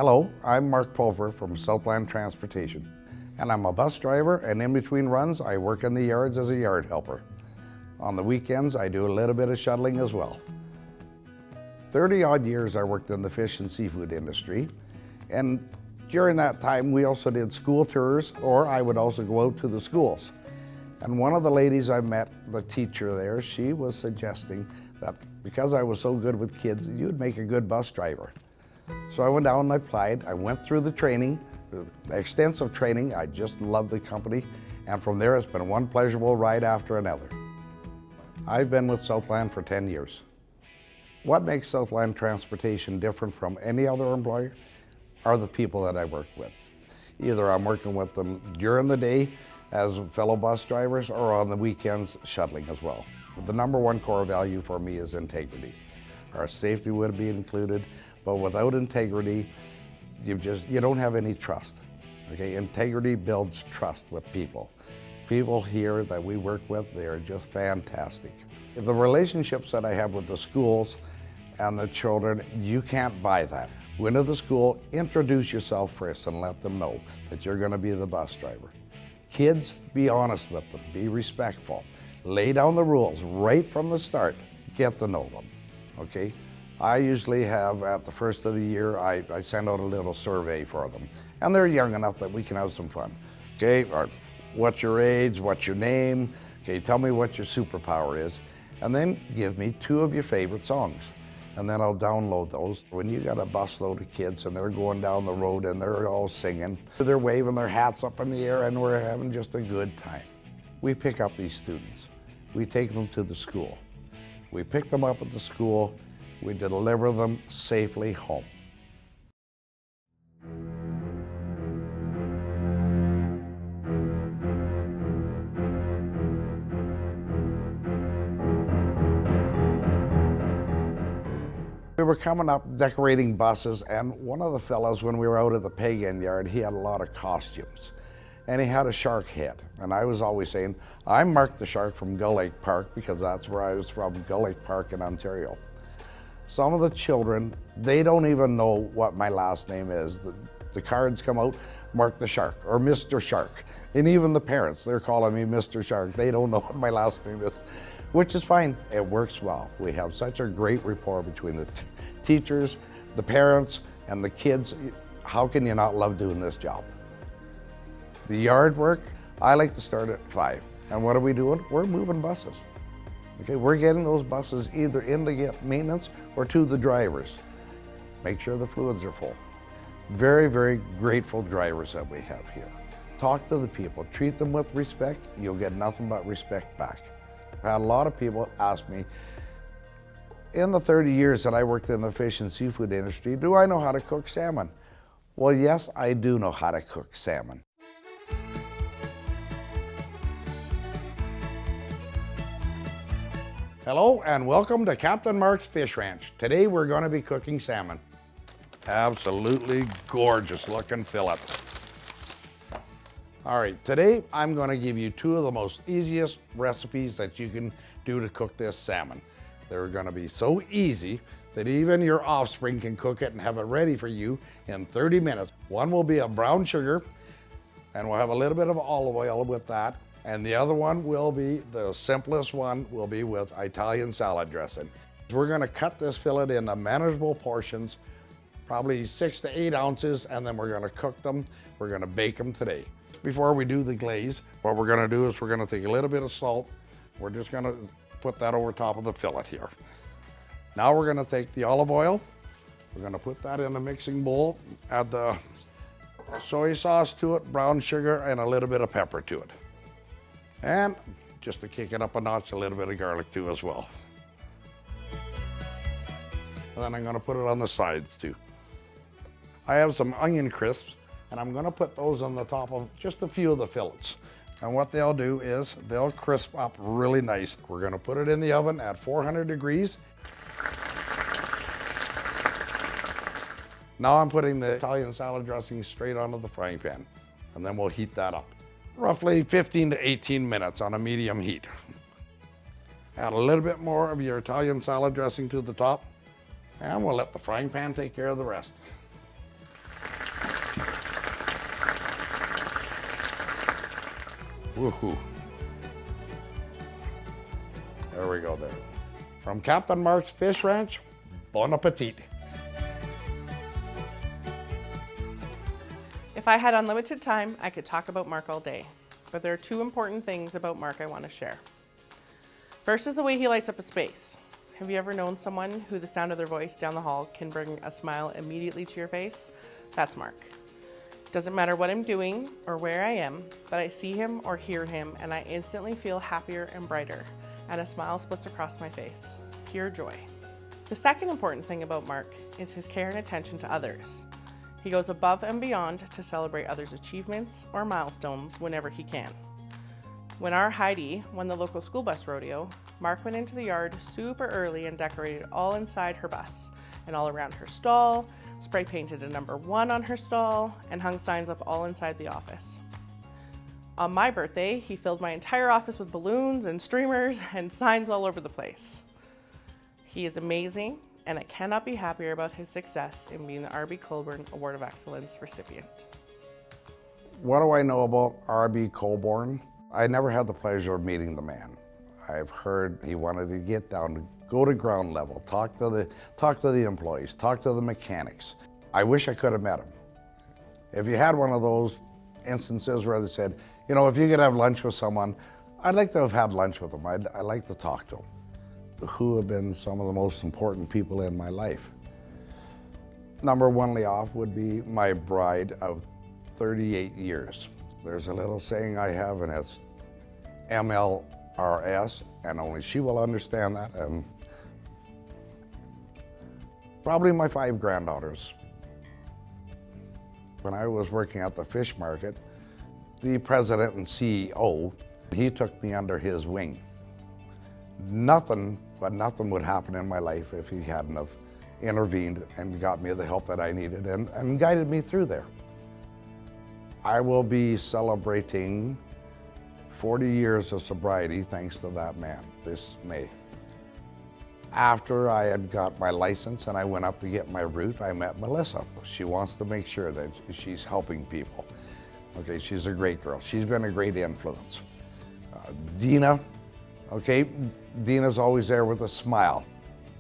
Hello, I'm Mark Pulfer from Southland Transportation, and I'm a bus driver, and in between runs I work in the yards as a yard helper. On the weekends I do a little bit of shuttling as well. 30 odd years I worked in the fish and seafood industry, and during that time we also did school tours, or I would also go out to the schools. And one of the ladies I met, the teacher there, she was suggesting that because I was so good with kids, you'd make a good bus driver. So I went down and I applied. I went through the training, extensive training. I just loved the company. And from there, it's been one pleasurable ride after another. I've been with Southland for 10 years. What makes Southland Transportation different from any other employer are the people that I work with. Either I'm working with them during the day as fellow bus drivers or on the weekends shuttling as well. But the number one core value for me is integrity. Our safety would be included, but without integrity, you don't have any trust. Okay, integrity builds trust with people. People here that we work with, they are just fantastic. The relationships that I have with the schools and the children, you can't buy that. Go into the school, introduce yourself first and let them know that you're going to be the bus driver. Kids, be honest with them, be respectful. Lay down the rules right from the start. Get to know them, okay? I usually have, at the first of the year, I send out a little survey for them. And they're young enough that we can have some fun. Okay, or what's your age, what's your name? Okay, tell me what your superpower is. And then give me 2 of your favorite songs. And then I'll download those. When you got a busload of kids and they're going down the road and they're all singing, they're waving their hats up in the air and we're having just a good time. We pick up these students. We take them to the school. We pick them up at the school. We deliver them safely home. We were coming up decorating buses, and one of the fellows, when we were out at the pagan yard, he had a lot of costumes. And he had a shark head. And I was always saying, I'm Mark the Shark from Gull Lake Park, because that's where I was from, Gull Lake Park in Ontario. Some of the children, they don't even know what my last name is. The cards come out, Mark the Shark, or Mr. Shark. And even the parents, they're calling me Mr. Shark. They don't know what my last name is, which is fine. It works well. We have such a great rapport between the teachers, the parents, and the kids. How can you not love doing this job? The yard work, I like to start at 5. And what are we doing? We're moving buses. Okay, we're getting those buses either in to get maintenance or to the drivers. Make sure the fluids are full. Very, very grateful drivers that we have here. Talk to the people, treat them with respect, you'll get nothing but respect back. I've had a lot of people ask me, in the 30 years that I worked in the fish and seafood industry, do I know how to cook salmon? Well, yes, I do know how to cook salmon. Hello and welcome to Captain Mark's Fish Ranch. Today we're going to be cooking salmon. Absolutely gorgeous looking fillets. All right, today I'm going to give you 2 of the most easiest recipes that you can do to cook this salmon. They're going to be so easy that even your offspring can cook it and have it ready for you in 30 minutes. One will be a brown sugar, and we'll have a little bit of olive oil with that. And the other one will be, the simplest one will be with Italian salad dressing. We're going to cut this fillet into manageable portions, probably 6 to 8 ounces, and then we're going to cook them. We're going to bake them today. Before we do the glaze, what we're going to do is we're going to take a little bit of salt. We're just going to put that over top of the fillet here. Now we're going to take the olive oil. We're going to put that in a mixing bowl, add the soy sauce to it, brown sugar, and a little bit of pepper to it. And just to kick it up a notch, a little bit of garlic too as well. And then I'm going to put it on the sides too. I have some onion crisps, and I'm going to put those on the top of just a few of the fillets. And what they'll do is they'll crisp up really nice. We're going to put it in the oven at 400 degrees. Now I'm putting the Italian salad dressing straight onto the frying pan, and then we'll heat that up. Roughly 15 to 18 minutes on a medium heat. Add a little bit more of your Italian salad dressing to the top, and we'll let the frying pan take care of the rest. Woohoo. There we go there. From Captain Mark's Fish Ranch, bon appetit. If I had unlimited time, I could talk about Mark all day, but there are two important things about Mark I want to share. First is the way he lights up a space. Have you ever known someone who the sound of their voice down the hall can bring a smile immediately to your face? That's Mark. Doesn't matter what I'm doing or where I am, but I see him or hear him and I instantly feel happier and brighter, and a smile splits across my face. Pure joy. The second important thing about Mark is his care and attention to others. He goes above and beyond to celebrate others' achievements or milestones whenever he can. When our Heidi won the local school bus rodeo, Mark went into the yard super early and decorated all inside her bus and all around her stall, spray painted a number 1 on her stall, and hung signs up all inside the office. On my birthday, he filled my entire office with balloons and streamers and signs all over the place. He is amazing, and I cannot be happier about his success in being the R.B. Colborne Award of Excellence recipient. What do I know about R.B. Colborne? I never had the pleasure of meeting the man. I've heard he wanted to get down to go to ground level, talk to the employees, talk to the mechanics. I wish I could have met him. If you had one of those instances where they said, you know, if you could have lunch with someone, I'd like to have had lunch with them. I'd like to talk to them. Who have been some of the most important people in my life. Number 1 layoff would be my bride of 38 years. There's a little saying I have, and it's MLRS, and only she will understand that, and probably my 5 granddaughters. When I was working at the fish market, the president and CEO, he took me under his wing. Nothing would happen in my life if he hadn't have intervened and got me the help that I needed and guided me through there. I will be celebrating 40 years of sobriety thanks to that man this May. After I had got my license and I went up to get my route, I met Melissa. She wants to make sure that she's helping people. Okay, she's a great girl. She's been a great influence. Dina, okay, Dina's always there with a smile.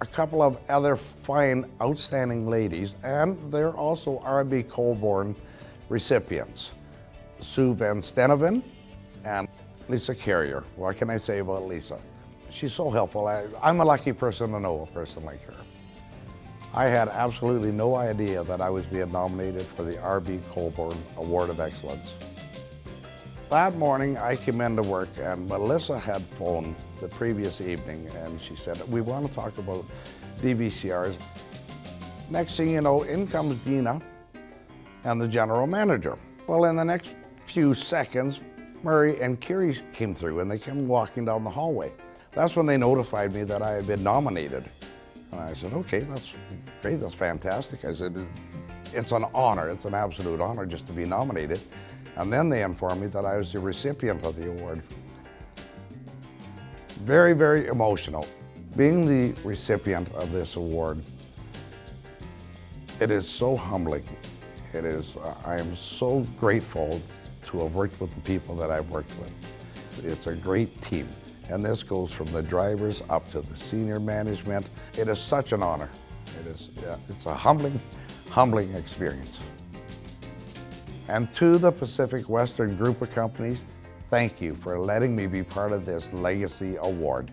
A couple of other fine, outstanding ladies, and they're also R.B. Colborne recipients. Sue Van Stenoven and Lisa Carrier. What can I say about Lisa? She's so helpful. I'm a lucky person to know a person like her. I had absolutely no idea that I was being nominated for the R.B. Colborne Award of Excellence. That morning I came into work and Melissa had phoned the previous evening and she said, we want to talk about DVCRs. Next thing you know, in comes Dina and the general manager. Well, in the next few seconds, Murray and Kiri came through and they came walking down the hallway. That's when they notified me that I had been nominated. And I said, okay, that's great, that's fantastic. I said, it's an honor, it's an absolute honor just to be nominated. And then they informed me that I was the recipient of the award. Very, very emotional. Being the recipient of this award, it is so humbling. It is, I am so grateful to have worked with the people that I've worked with. It's a great team. And this goes from the drivers up to the senior management. It is such an honor. It's a humbling experience. And to the Pacific Western Group of Companies, thank you for letting me be part of this Legacy Award.